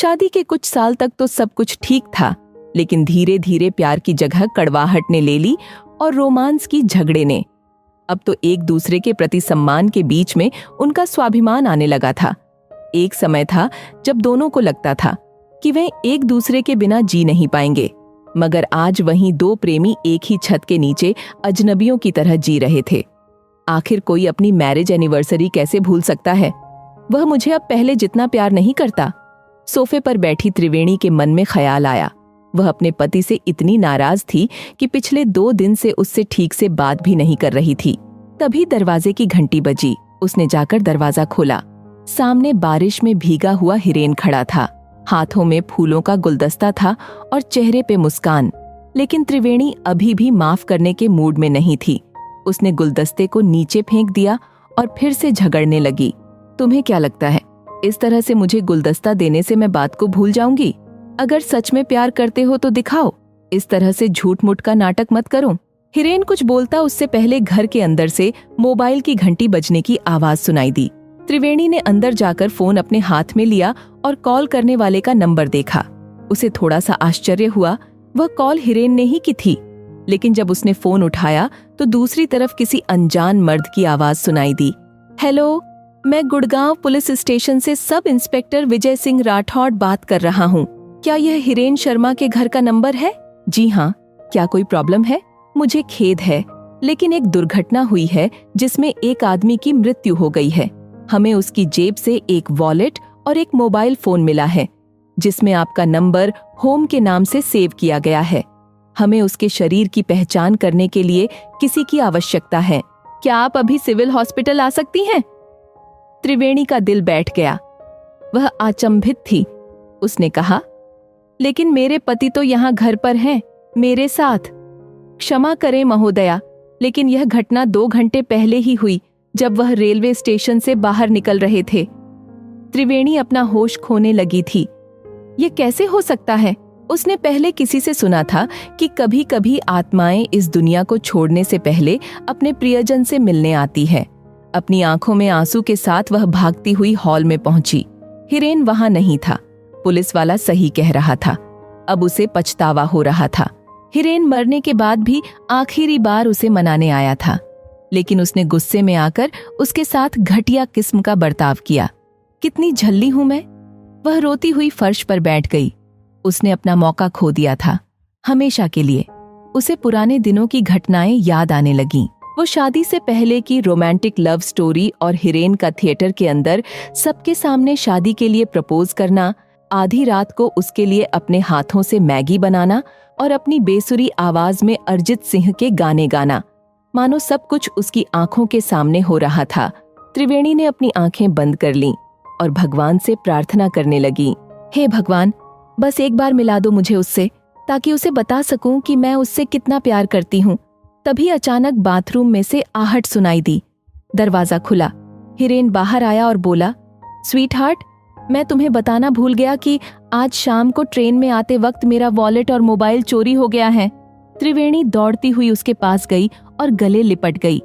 शादी के कुछ साल तक तो सब कुछ ठीक था, लेकिन धीरे धीरे प्यार की जगह कड़वाहट ने ले ली और रोमांस की झगड़े ने। अब तो एक दूसरे के प्रति सम्मान के बीच में उनका स्वाभिमान आने लगा था। एक समय था जब दोनों को लगता था कि वे एक दूसरे के बिना जी नहीं पाएंगे, मगर आज वहीं दो प्रेमी एक ही छत के नीचे अजनबियों की तरह जी रहे थे। आखिर कोई अपनी मैरिज एनिवर्सरी कैसे भूल सकता है? वह मुझे अब पहले जितना प्यार नहीं करता। सोफे पर बैठी त्रिवेणी के मन में ख्याल आया। वह अपने पति से इतनी नाराज थी कि पिछले 2 दिन से उससे ठीक से बात भी नहीं कर रही थी। तभी दरवाजे की घंटी बजी। उसने जाकर दरवाजा खोला। सामने बारिश में भीगा हुआ हिरेन खड़ा था। हाथों में फूलों का गुलदस्ता था और चेहरे पे मुस्कान। लेकिन त्रिवेणी अभी भी माफ करने के मूड में नहीं थी। उसने गुलदस्ते को नीचे फेंक दिया और फिर से झगड़ने लगी। तुम्हें क्या लगता है, इस तरह से मुझे गुलदस्ता देने से मैं बात को भूल जाऊंगी? अगर सच में प्यार करते हो तो दिखाओ, इस तरह से झूठ मूठ का नाटक मत करो। हिरेन कुछ बोलता उससे पहले घर के अंदर से मोबाइल की घंटी बजने की आवाज सुनाई दी। त्रिवेणी ने अंदर जाकर फोन अपने हाथ में लिया और कॉल करने वाले का नंबर देखा। उसे थोड़ा सा आश्चर्य हुआ। वह कॉल हिरेन ने ही की थी, लेकिन जब उसने फोन उठाया तो दूसरी तरफ किसी अनजान मर्द की आवाज सुनाई दी। हेलो, मैं गुड़गांव पुलिस स्टेशन से सब इंस्पेक्टर विजय सिंह राठौड़ बात कर रहा हूँ। क्या यह हिरेन शर्मा के घर का नंबर है? जी हाँ। क्या कोई प्रॉब्लम है? मुझे खेद है, लेकिन एक दुर्घटना हुई है जिसमें एक आदमी की मृत्यु हो गई है। हमें उसकी जेब से एक वॉलेट और एक मोबाइल फोन मिला है, जिसमें आपका नंबर होम के नाम से सेव किया गया है। हमें उसके शरीर की पहचान करने के लिए किसी की आवश्यकता है। क्या आप अभी सिविल हॉस्पिटल आ सकती हैं? त्रिवेणी का दिल बैठ गया। वह अचंभित थी। उसने कहा, लेकिन मेरे पति तो यहाँ घर पर हैं, मेरे साथ। क्षमा करें महोदया, लेकिन यह घटना 2 घंटे पहले ही हुई, जब वह रेलवे स्टेशन से बाहर निकल रहे थे। त्रिवेणी अपना होश खोने लगी थी। ये कैसे हो सकता है? उसने पहले किसी से सुना था कि कभी कभी आत्माएं इस दुनिया को छोड़ने से पहले अपने प्रियजन से मिलने आती है। अपनी आंखों में आंसू के साथ वह भागती हुई हॉल में पहुंची। हिरेन वहां नहीं था। पुलिस वाला सही कह रहा था। अब उसे पछतावा हो रहा था। हिरेन मरने के बाद भी आखिरी बार उसे मनाने आया था, लेकिन उसने गुस्से में आकर उसके साथ घटिया किस्म का बर्ताव किया। कितनी झल्ली हूं मैं। वह रोती हुई फर्श पर बैठ गई। उसने अपना मौका खो दिया था, हमेशा के लिए। उसे पुराने दिनों की घटनाएं याद आने लगीं। वो शादी से पहले की रोमांटिक लव स्टोरी और हिरेन का थिएटर के अंदर सबके सामने शादी के लिए प्रपोज करना, आधी रात को उसके लिए अपने हाथों से मैगी बनाना और अपनी बेसुरी आवाज में अरिजीत सिंह के गाने गाना, मानो सब कुछ उसकी आंखों के सामने हो रहा था। त्रिवेणी ने अपनी आंखें बंद कर लीं और भगवान से प्रार्थना करने लगी। हे भगवान, बस एक बार मिला दो मुझे उससे, ताकि उसे बता सकूं कि मैं उससे कितना प्यार करती हूँ। तभी अचानक बाथरूम में से आहट सुनाई दी। दरवाजा खुला। हिरेन बाहर आया और बोला, स्वीट हार्ट, मैं तुम्हें बताना भूल गया कि आज शाम को ट्रेन में आते वक्त मेरा वॉलेट और मोबाइल चोरी हो गया है। त्रिवेणी दौड़ती हुई उसके पास गई और गले लिपट गई।